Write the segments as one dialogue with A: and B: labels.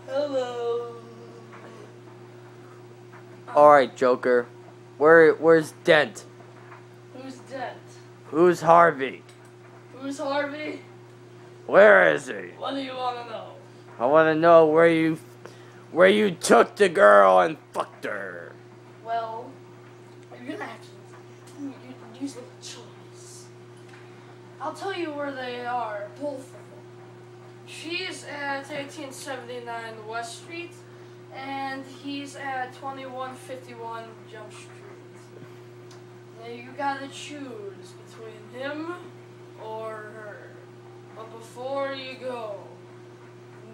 A: Hello.
B: Alright, Joker. Where's Dent?
A: Who's Dent?
B: Who's Harvey?
A: Who's Harvey?
B: Where is he?
A: What do you want to know?
B: I want to know where you took the girl and fucked her.
A: Well, you're gonna have to use a choice. I'll tell you where they are, both of them. She's at 1879 West Street, and he's at 2151 Jump Street. Now you gotta choose between him or her. But before you go,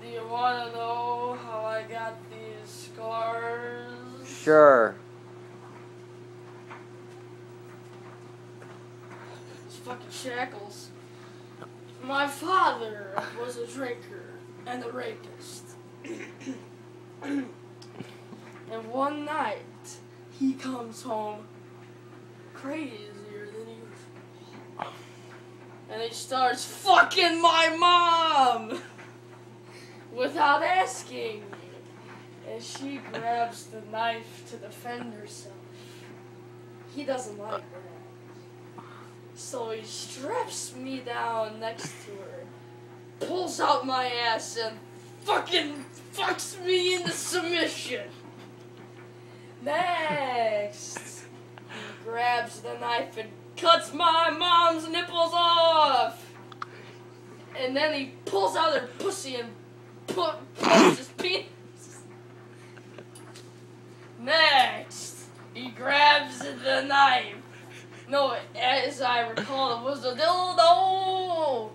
A: do you want to know how I got these scars?
B: Sure.
A: These fucking shackles. My father was a drinker and a rapist. And one night, he comes home crazier than usual. And he starts fucking my mom! Without asking. And she grabs the knife to defend herself. He doesn't like that. So he straps me down next to her, pulls out my ass, and fucking fucks me into submission. Next, he grabs the knife and cuts my mom's nipples off. And then he pulls out her pussy and pulls his penis. Next, he grabs the knife. No, as I recall, it was a dildo!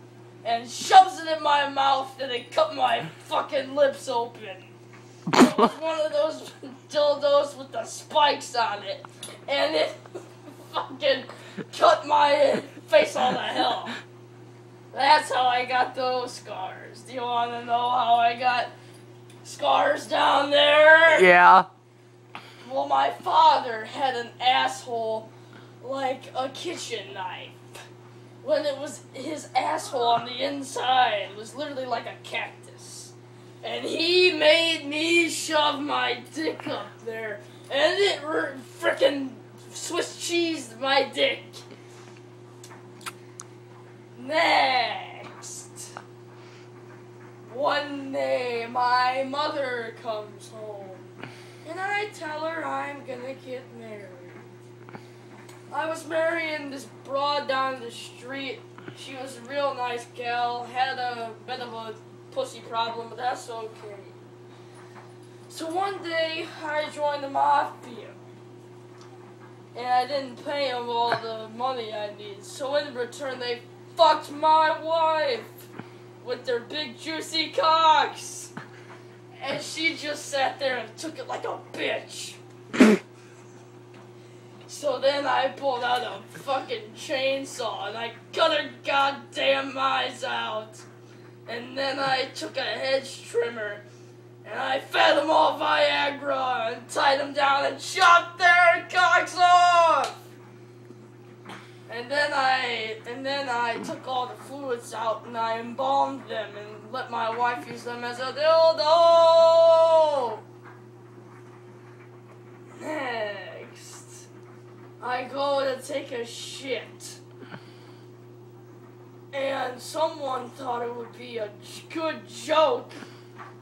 A: And shoves it in my mouth and it cut my fucking lips open. It was one of those dildos with the spikes on it. And it fucking cut my face all to hell. That's how I got those scars. Do you want to know how I got scars down there?
B: Yeah.
A: Well, my father had an asshole like a kitchen knife. When it was his asshole on the inside, it was literally like a cactus. And he made me shove my dick up there. And it frickin' Swiss cheesed my dick. Next. One day, my mother comes home. And I tell her I'm gonna get married. I was marrying this broad down the street. She was a real nice gal, had a bit of a pussy problem, but that's okay. So one day, I joined the mafia. And I didn't pay them all the money I needed. So in return, they fucked my wife with their big juicy cocks. And she just sat there and took it like a bitch. So then I pulled out a fucking chainsaw and I cut her goddamn eyes out. And then I took a hedge trimmer and I fed them all Viagra and tied them down and chopped their cocks off. And then I took all the fluids out and I embalmed them and let my wife use them as a dildo. Next, I go to take a shit. And someone thought it would be a good joke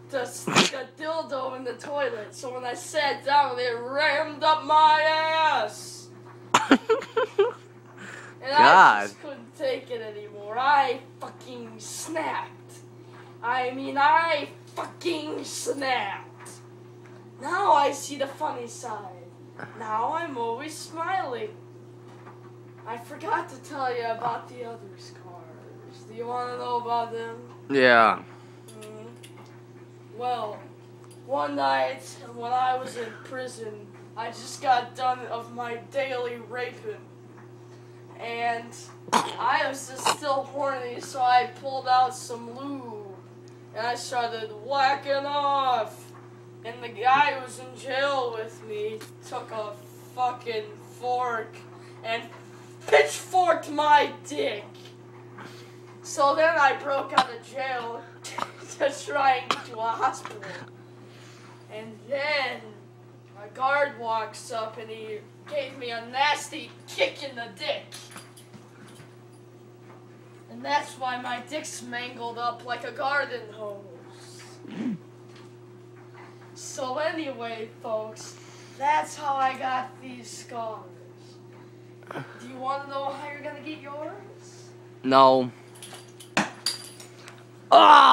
A: to stick a dildo in the toilet. So when I sat down, it rammed up my ass. And I just couldn't take it anymore. I fucking snapped. I fucking snapped. Now I see the funny side. Now I'm always smiling. I forgot to tell you about the other scars. Do you want to know about them?
B: Yeah.
A: Well, one night when I was in prison, I just got done of my daily raping. And I was just still horny, so I pulled out some lube. And I started whacking off. And the guy who was in jail with me took a fucking fork and pitchforked my dick. So then I broke out of jail to try and get to a hospital. And then a guard walks up and he gave me a nasty kick in the dick. And that's why my dick's mangled up like a garden hose. So anyway, folks, that's how I got these scars. Do you want to know how you're going to get yours?
B: No. Oh!